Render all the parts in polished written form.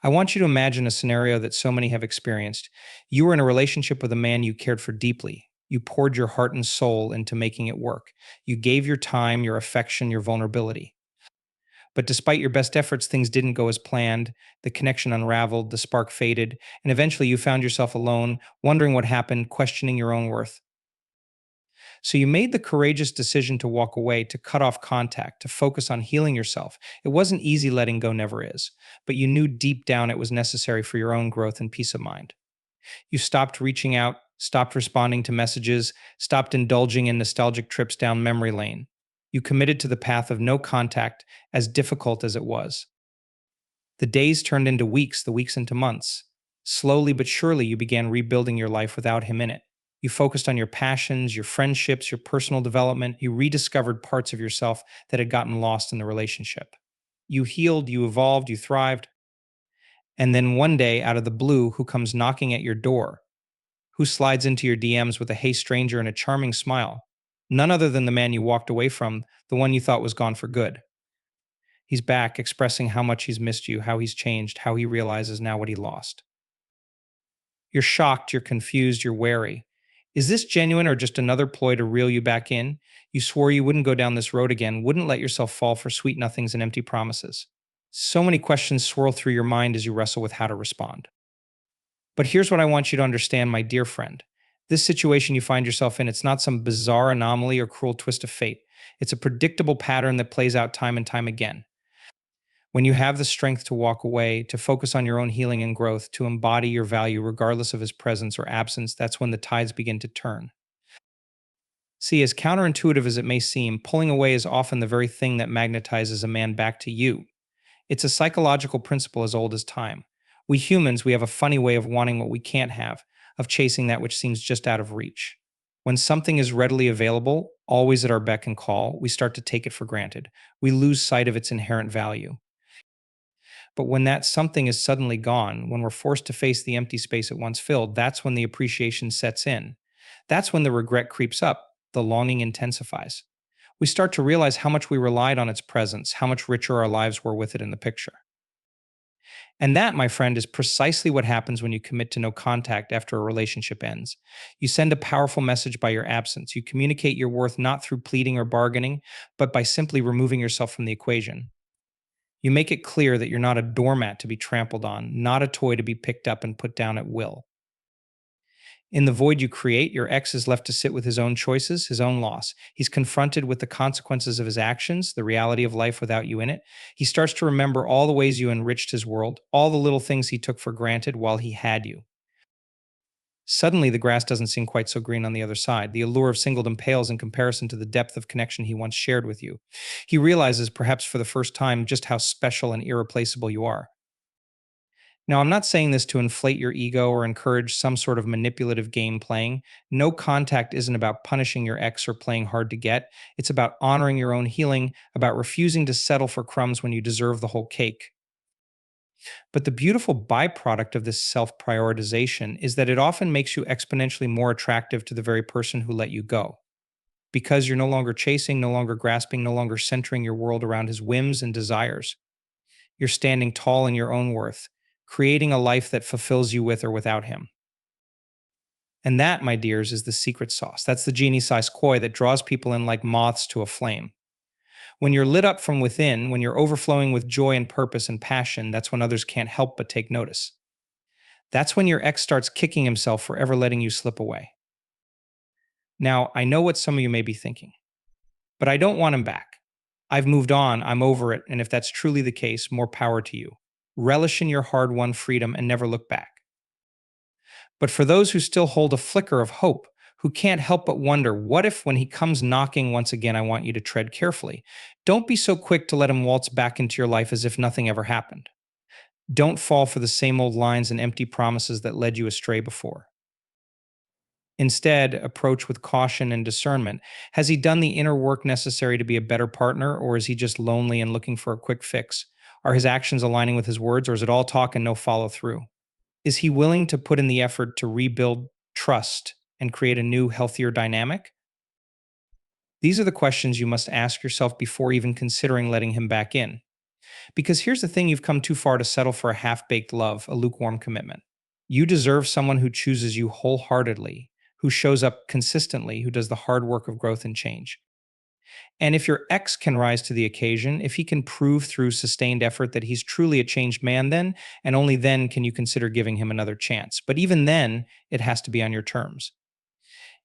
I want you to imagine a scenario that so many have experienced. You were in a relationship with a man you cared for deeply. You poured your heart and soul into making it work. You gave your time, your affection, your vulnerability. But despite your best efforts, things didn't go as planned. The connection unraveled, the spark faded, and eventually you found yourself alone, wondering what happened, questioning your own worth. So you made the courageous decision to walk away, to cut off contact, to focus on healing yourself. It wasn't easy, letting go never is, but you knew deep down it was necessary for your own growth and peace of mind. You stopped reaching out, stopped responding to messages, stopped indulging in nostalgic trips down memory lane. You committed to the path of no contact, as difficult as it was. The days turned into weeks, the weeks into months. Slowly but surely, you began rebuilding your life without him in it. You focused on your passions, your friendships, your personal development. You rediscovered parts of yourself that had gotten lost in the relationship. You healed, you evolved, you thrived. And then one day, out of the blue, who comes knocking at your door? Who slides into your DMs with a "hey stranger" and a charming smile? None other than the man you walked away from, the one you thought was gone for good. He's back, expressing how much he's missed you, how he's changed, how he realizes now what he lost. You're shocked, you're confused, you're wary. Is this genuine or just another ploy to reel you back in? You swore you wouldn't go down this road again, wouldn't let yourself fall for sweet nothings and empty promises. So many questions swirl through your mind as you wrestle with how to respond. But here's what I want you to understand, my dear friend. This situation you find yourself in, it's not some bizarre anomaly or cruel twist of fate. It's a predictable pattern that plays out time and time again. When you have the strength to walk away, to focus on your own healing and growth, to embody your value regardless of his presence or absence, that's when the tides begin to turn. See, as counterintuitive as it may seem, pulling away is often the very thing that magnetizes a man back to you. It's a psychological principle as old as time. We humans, we have a funny way of wanting what we can't have, of chasing that which seems just out of reach. When something is readily available, always at our beck and call, we start to take it for granted. We lose sight of its inherent value. But when that something is suddenly gone, when we're forced to face the empty space it once filled, that's when the appreciation sets in. That's when the regret creeps up, the longing intensifies. We start to realize how much we relied on its presence, how much richer our lives were with it in the picture. And that, my friend, is precisely what happens when you commit to no contact after a relationship ends. You send a powerful message by your absence. You communicate your worth not through pleading or bargaining, but by simply removing yourself from the equation. You make it clear that you're not a doormat to be trampled on, not a toy to be picked up and put down at will. In the void you create, your ex is left to sit with his own choices, his own loss. He's confronted with the consequences of his actions, the reality of life without you in it. He starts to remember all the ways you enriched his world, all the little things he took for granted while he had you. Suddenly, the grass doesn't seem quite so green on the other side. The allure of singledom pales in comparison to the depth of connection he once shared with you. He realizes, perhaps for the first time, just how special and irreplaceable you are. Now, I'm not saying this to inflate your ego or encourage some sort of manipulative game playing. No contact isn't about punishing your ex or playing hard to get. It's about honoring your own healing, about refusing to settle for crumbs when you deserve the whole cake. But the beautiful byproduct of this self prioritization is that it often makes you exponentially more attractive to the very person who let you go. Because you're no longer chasing, no longer grasping, no longer centering your world around his whims and desires. You're standing tall in your own worth, creating a life that fulfills you with or without him. And that, my dears, is the secret sauce. That's the genie-sized koi that draws people in like moths to a flame. When you're lit up from within, when you're overflowing with joy and purpose and passion, that's when others can't help but take notice. That's when your ex starts kicking himself for ever letting you slip away. Now, I know what some of you may be thinking, but I don't want him back. I've moved on, I'm over it, and if that's truly the case, more power to you. Relish in your hard-won freedom and never look back. But for those who still hold a flicker of hope, who can't help but wonder, what if when he comes knocking once again, I want you to tread carefully. Don't be so quick to let him waltz back into your life as if nothing ever happened. Don't fall for the same old lines and empty promises that led you astray before. Instead, approach with caution and discernment. Has he done the inner work necessary to be a better partner, or is he just lonely and looking for a quick fix? Are his actions aligning with his words, or is it all talk and no follow through? Is he willing to put in the effort to rebuild trust and create a new, healthier dynamic? These are the questions you must ask yourself before even considering letting him back in. Because here's the thing, you've come too far to settle for a half baked love, a lukewarm commitment. You deserve someone who chooses you wholeheartedly, who shows up consistently, who does the hard work of growth and change. And if your ex can rise to the occasion, if he can prove through sustained effort that he's truly a changed man, then and only then can you consider giving him another chance. But even then, it has to be on your terms.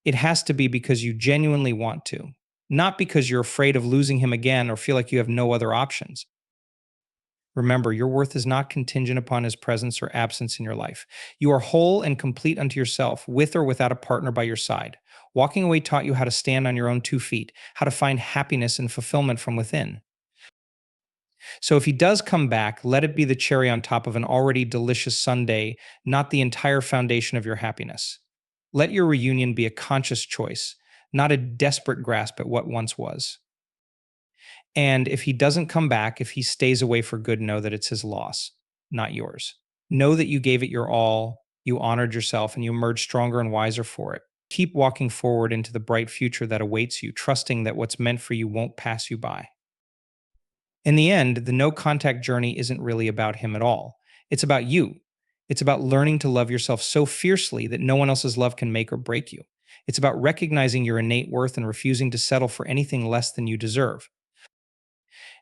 It has to be because you genuinely want to, not because you're afraid of losing him again or feel like you have no other options. Remember, your worth is not contingent upon his presence or absence in your life. You are whole and complete unto yourself, with or without a partner by your side. Walking away taught you how to stand on your own 2 feet, how to find happiness and fulfillment from within. So if he does come back, let it be the cherry on top of an already delicious sundae, not the entire foundation of your happiness. Let your reunion be a conscious choice, not a desperate grasp at what once was. And if he doesn't come back, if he stays away for good, know that it's his loss, not yours. Know that you gave it your all, you honored yourself, and you emerged stronger and wiser for it. Keep walking forward into the bright future that awaits you, trusting that what's meant for you won't pass you by. In the end, the no contact journey isn't really about him at all. It's about you. It's about learning to love yourself so fiercely that no one else's love can make or break you. It's about recognizing your innate worth and refusing to settle for anything less than you deserve.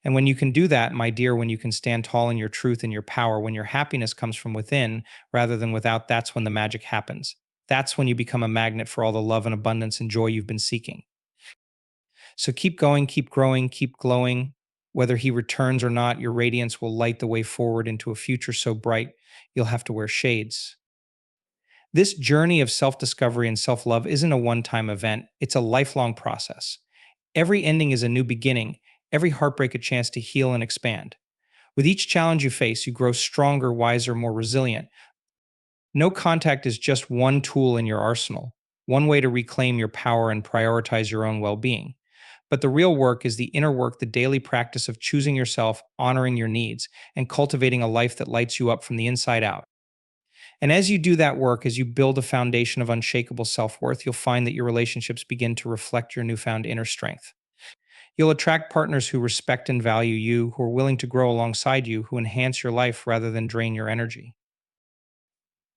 And when you can do that, my dear, when you can stand tall in your truth and your power, when your happiness comes from within rather than without, that's when the magic happens. That's when you become a magnet for all the love and abundance and joy you've been seeking. So keep going, keep growing, keep glowing. Whether he returns or not, your radiance will light the way forward into a future so bright you'll have to wear shades. This journey of self discovery and self love isn't a one time event, it's a lifelong process. Every ending is a new beginning, every heartbreak a chance to heal and expand. With each challenge you face, you grow stronger, wiser, more resilient. No contact is just one tool in your arsenal, one way to reclaim your power and prioritize your own well being. But the real work is the inner work, the daily practice of choosing yourself, honoring your needs, and cultivating a life that lights you up from the inside out. And as you do that work, as you build a foundation of unshakable self worth, you'll find that your relationships begin to reflect your newfound inner strength. You'll attract partners who respect and value you, who are willing to grow alongside you, who enhance your life rather than drain your energy.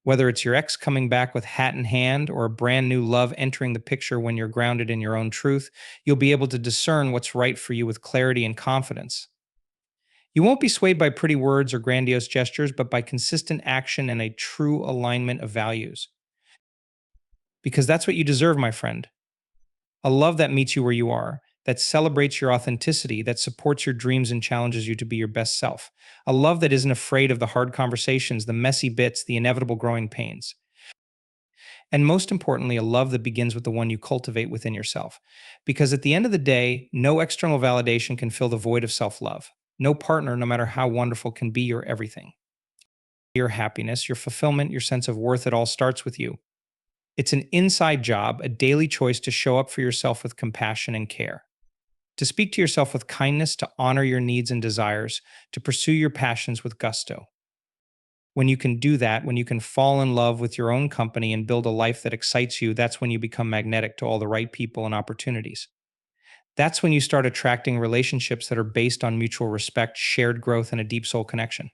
Whether it's your ex coming back with hat in hand or a brand new love entering the picture when you're grounded in your own truth, you'll be able to discern what's right for you with clarity and confidence. You won't be swayed by pretty words or grandiose gestures, but by consistent action and a true alignment of values. Because that's what you deserve, my friend. A love that meets you where you are, that celebrates your authenticity, that supports your dreams and challenges you to be your best self. A love that isn't afraid of the hard conversations, the messy bits, the inevitable growing pains. And most importantly, a love that begins with the one you cultivate within yourself. Because at the end of the day, no external validation can fill the void of self love. No partner, no matter how wonderful, can be your everything. Your happiness, your fulfillment, your sense of worth, it all starts with you. It's an inside job, a daily choice to show up for yourself with compassion and care, to speak to yourself with kindness, to honor your needs and desires, to pursue your passions with gusto. When you can do that, when you can fall in love with your own company and build a life that excites you, that's when you become magnetic to all the right people and opportunities. That's when you start attracting relationships that are based on mutual respect, shared growth, and a deep soul connection.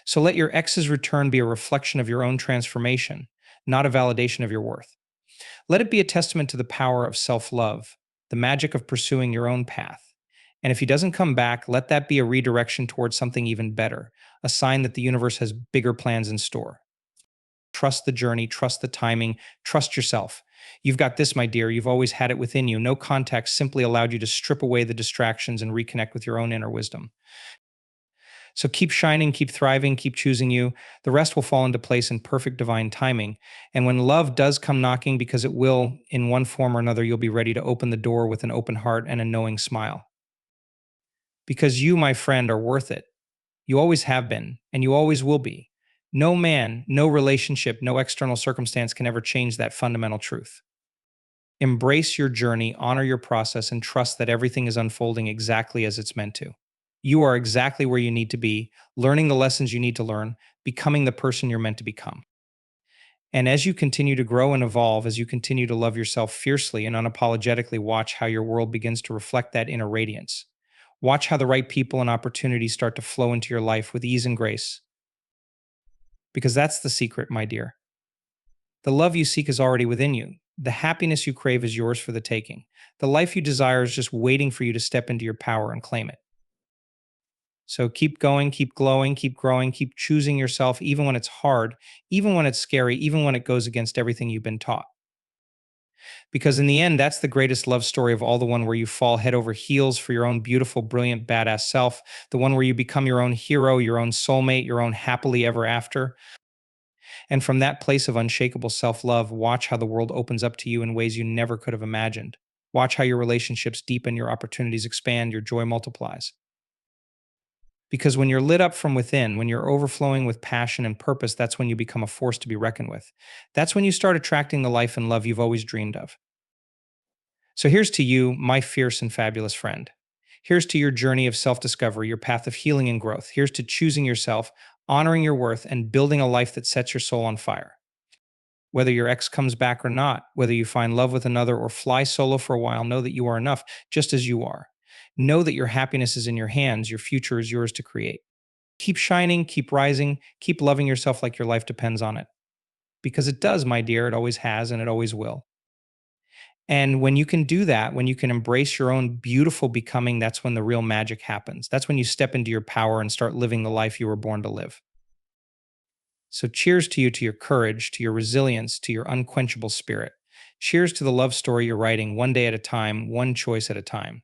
So let your ex's return be a reflection of your own transformation, not a validation of your worth. Let it be a testament to the power of self love, the magic of pursuing your own path. And if he doesn't come back, let that be a redirection towards something even better, a sign that the universe has bigger plans in store. Trust the journey, trust the timing, trust yourself. You've got this, my dear. You've always had it within you. No contact simply allowed you to strip away the distractions and reconnect with your own inner wisdom. So keep shining, keep thriving, keep choosing you. The rest will fall into place in perfect divine timing. And when love does come knocking, because it will in one form or another, you'll be ready to open the door with an open heart and a knowing smile. Because you, my friend, are worth it. You always have been, and you always will be. No man, no relationship, no external circumstance can ever change that fundamental truth. Embrace your journey, honor your process, and trust that everything is unfolding exactly as it's meant to. You are exactly where you need to be, learning the lessons you need to learn, becoming the person you're meant to become. And as you continue to grow and evolve, as you continue to love yourself fiercely and unapologetically, watch how your world begins to reflect that inner radiance. Watch how the right people and opportunities start to flow into your life with ease and grace. Because that's the secret, my dear. The love you seek is already within you. The happiness you crave is yours for the taking. The life you desire is just waiting for you to step into your power and claim it. So keep going, keep glowing, keep growing, keep choosing yourself, even when it's hard, even when it's scary, even when it goes against everything you've been taught. Because in the end, that's the greatest love story of all, the one where you fall head over heels for your own beautiful, brilliant, badass self, the one where you become your own hero, your own soulmate, your own happily ever after. And from that place of unshakable self love, watch how the world opens up to you in ways you never could have imagined. Watch how your relationships deepen, your opportunities expand, your joy multiplies. Because when you're lit up from within, when you're overflowing with passion and purpose, that's when you become a force to be reckoned with. That's when you start attracting the life and love you've always dreamed of. So here's to you, my fierce and fabulous friend. Here's to your journey of self discovery, your path of healing and growth. Here's to choosing yourself, honoring your worth, and building a life that sets your soul on fire. Whether your ex comes back or not, whether you find love with another or fly solo for a while, know that you are enough just as you are. Know that your happiness is in your hands, your future is yours to create. Keep shining, keep rising, keep loving yourself like your life depends on it. Because it does, my dear, it always has and it always will. And when you can do that, when you can embrace your own beautiful becoming, that's when the real magic happens. That's when you step into your power and start living the life you were born to live. So, cheers to you, to your courage, to your resilience, to your unquenchable spirit. Cheers to the love story you're writing, one day at a time, one choice at a time.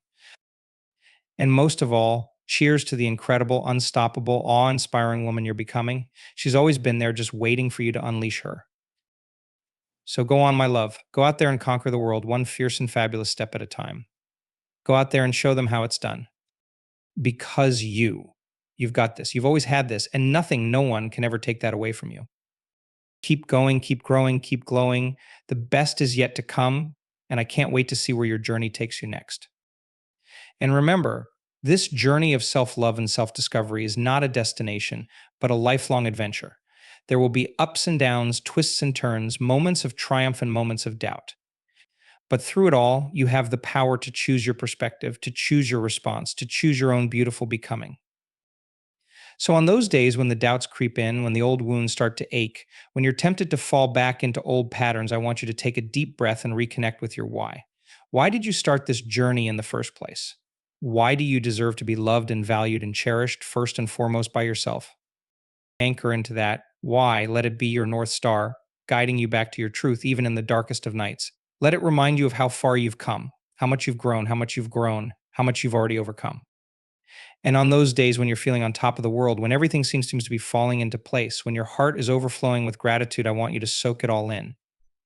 And most of all, cheers to the incredible, unstoppable, awe inspiring woman you're becoming. She's always been there, just waiting for you to unleash her. So, go on, my love. Go out there and conquer the world, one fierce and fabulous step at a time. Go out there and show them how it's done. Because you've got this. You've always had this, and nothing, no one can ever take that away from you. Keep going, keep growing, keep glowing. The best is yet to come, and I can't wait to see where your journey takes you next. And remember, this journey of self love and self discovery is not a destination, but a lifelong adventure. There will be ups and downs, twists and turns, moments of triumph and moments of doubt. But through it all, you have the power to choose your perspective, to choose your response, to choose your own beautiful becoming. So, on those days when the doubts creep in, when the old wounds start to ache, when you're tempted to fall back into old patterns, I want you to take a deep breath and reconnect with your why. Why did you start this journey in the first place? Why do you deserve to be loved and valued and cherished first and foremost by yourself? Anchor into that why, let it be your North Star, guiding you back to your truth, even in the darkest of nights. Let it remind you of how far you've come, how much you've grown, how much you've grown, how much you've already overcome. And on those days when you're feeling on top of the world, when everything seems to be falling into place, when your heart is overflowing with gratitude, I want you to soak it all in,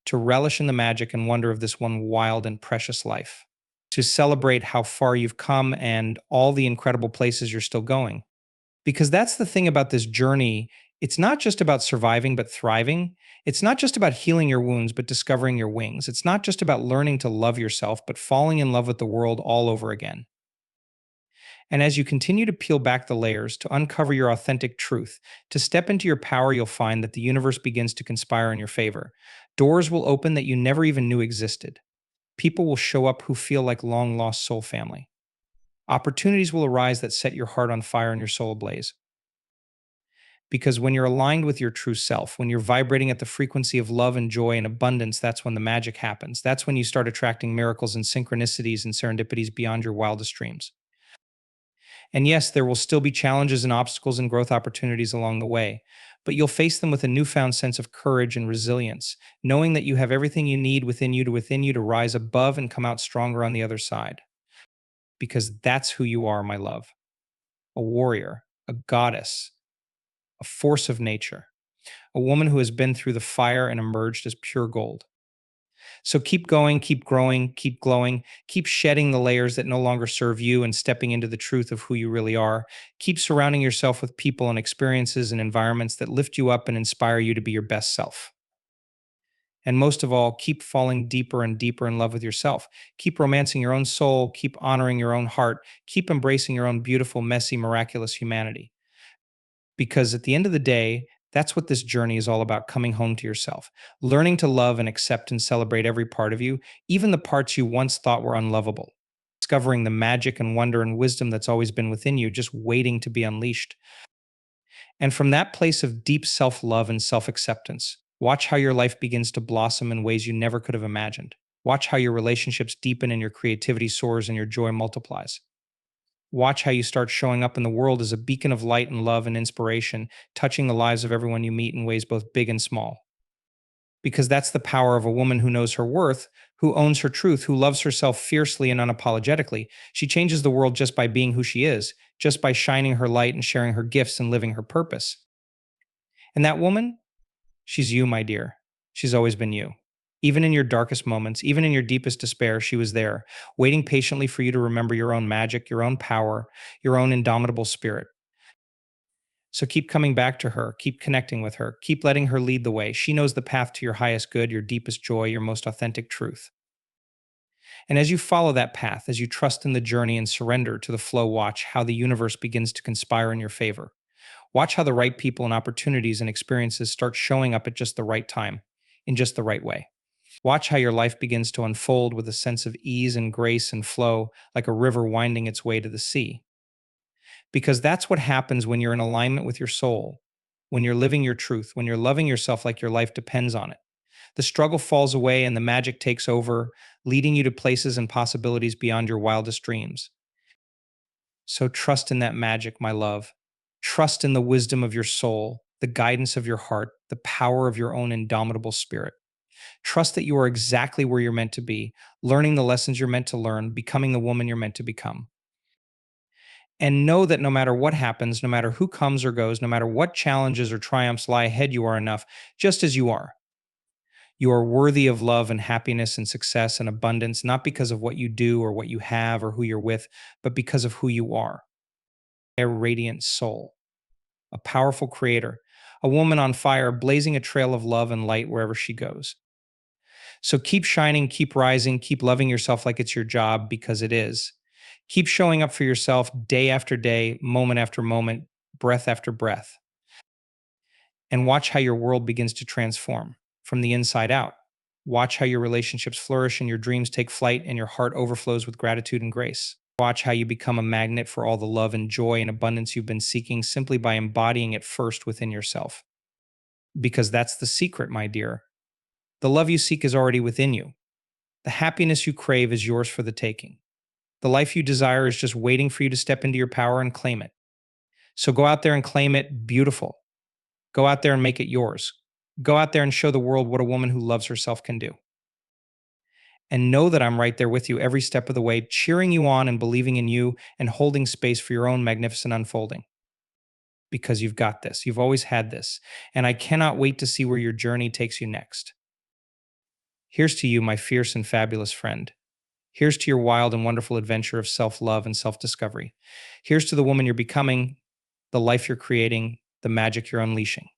to relish in the magic and wonder of this one wild and precious life, to celebrate how far you've come and all the incredible places you're still going. Because that's the thing about this journey. It's not just about surviving, but thriving. It's not just about healing your wounds, but discovering your wings. It's not just about learning to love yourself, but falling in love with the world all over again. And as you continue to peel back the layers, to uncover your authentic truth, to step into your power, you'll find that the universe begins to conspire in your favor. Doors will open that you never even knew existed. People will show up who feel like long lost soul family. Opportunities will arise that set your heart on fire and your soul ablaze. Because when you're aligned with your true self, when you're vibrating at the frequency of love and joy and abundance, that's when the magic happens. That's when you start attracting miracles and synchronicities and serendipities beyond your wildest dreams. And yes, there will still be challenges and obstacles and growth opportunities along the way, but you'll face them with a newfound sense of courage and resilience, knowing that you have everything you need within you to rise above and come out stronger on the other side. Because that's who you are, my love. A warrior, a goddess, a force of nature, a woman who has been through the fire and emerged as pure gold. So keep going, keep growing, keep glowing, keep shedding the layers that no longer serve you and stepping into the truth of who you really are. Keep surrounding yourself with people and experiences and environments that lift you up and inspire you to be your best self. And most of all, keep falling deeper and deeper in love with yourself. Keep romancing your own soul, keep honoring your own heart, keep embracing your own beautiful, messy, miraculous humanity. Because at the end of the day, that's what this journey is all about, coming home to yourself, learning to love and accept and celebrate every part of you, even the parts you once thought were unlovable. discovering the magic and wonder and wisdom that's always been within you, just waiting to be unleashed. And from that place of deep self love and self acceptance, watch how your life begins to blossom in ways you never could have imagined. Watch how your relationships deepen and your creativity soars and your joy multiplies. Watch how you start showing up in the world as a beacon of light and love and inspiration, touching the lives of everyone you meet in ways both big and small. Because that's the power of a woman who knows her worth, who owns her truth, who loves herself fiercely and unapologetically. She changes the world just by being who she is, just by shining her light and sharing her gifts and living her purpose. And that woman, she's you, my dear. She's always been you. Even in your darkest moments, even in your deepest despair, she was there, waiting patiently for you to remember your own magic, your own power, your own indomitable spirit. So keep coming back to her, keep connecting with her, keep letting her lead the way. She knows the path to your highest good, your deepest joy, your most authentic truth. And as you follow that path, as you trust in the journey and surrender to the flow, watch how the universe begins to conspire in your favor. Watch how the right people and opportunities and experiences start showing up at just the right time, in just the right way. Watch how your life begins to unfold with a sense of ease and grace and flow, like a river winding its way to the sea. Because that's what happens when you're in alignment with your soul, when you're living your truth, when you're loving yourself like your life depends on it. The struggle falls away and the magic takes over, leading you to places and possibilities beyond your wildest dreams. So trust in that magic, my love. Trust in the wisdom of your soul, the guidance of your heart, the power of your own indomitable spirit. Trust that you are exactly where you're meant to be, learning the lessons you're meant to learn, becoming the woman you're meant to become. And know that no matter what happens, no matter who comes or goes, no matter what challenges or triumphs lie ahead, you are enough, just as you are. You are worthy of love and happiness and success and abundance, not because of what you do or what you have or who you're with, but because of who you are. A radiant soul, a powerful creator, a woman on fire, blazing a trail of love and light wherever she goes. So keep shining, keep rising, keep loving yourself like it's your job because it is. Keep showing up for yourself day after day, moment after moment, breath after breath. And watch how your world begins to transform from the inside out. Watch how your relationships flourish and your dreams take flight and your heart overflows with gratitude and grace. Watch how you become a magnet for all the love and joy and abundance you've been seeking simply by embodying it first within yourself. Because that's the secret, my dear. The love you seek is already within you. The happiness you crave is yours for the taking. The life you desire is just waiting for you to step into your power and claim it. So go out there and claim it beautiful. Go out there and make it yours. Go out there and show the world what a woman who loves herself can do. And know that I'm right there with you every step of the way, cheering you on and believing in you and holding space for your own magnificent unfolding. Because you've got this. You've always had this. And I cannot wait to see where your journey takes you next. Here's to you, my fierce and fabulous friend. Here's to your wild and wonderful adventure of self love and self discovery. Here's to the woman you're becoming, the life you're creating, the magic you're unleashing.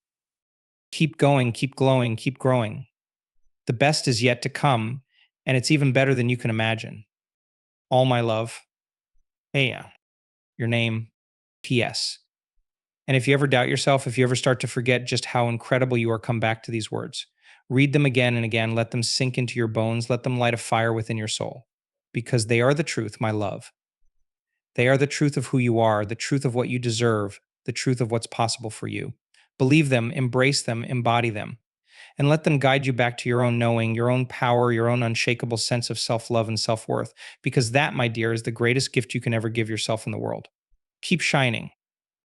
Keep going, keep glowing, keep growing. The best is yet to come, and it's even better than you can imagine. All my love. Hey, your name, P.S. And if you ever doubt yourself, if you ever start to forget just how incredible you are, come back to these words. Read them again and again. Let them sink into your bones. Let them light a fire within your soul. Because they are the truth, my love. They are the truth of who you are, the truth of what you deserve, the truth of what's possible for you. Believe them, embrace them, embody them, and let them guide you back to your own knowing, your own power, your own unshakable sense of self love and self worth. Because that, my dear, is the greatest gift you can ever give yourself in the world. Keep shining,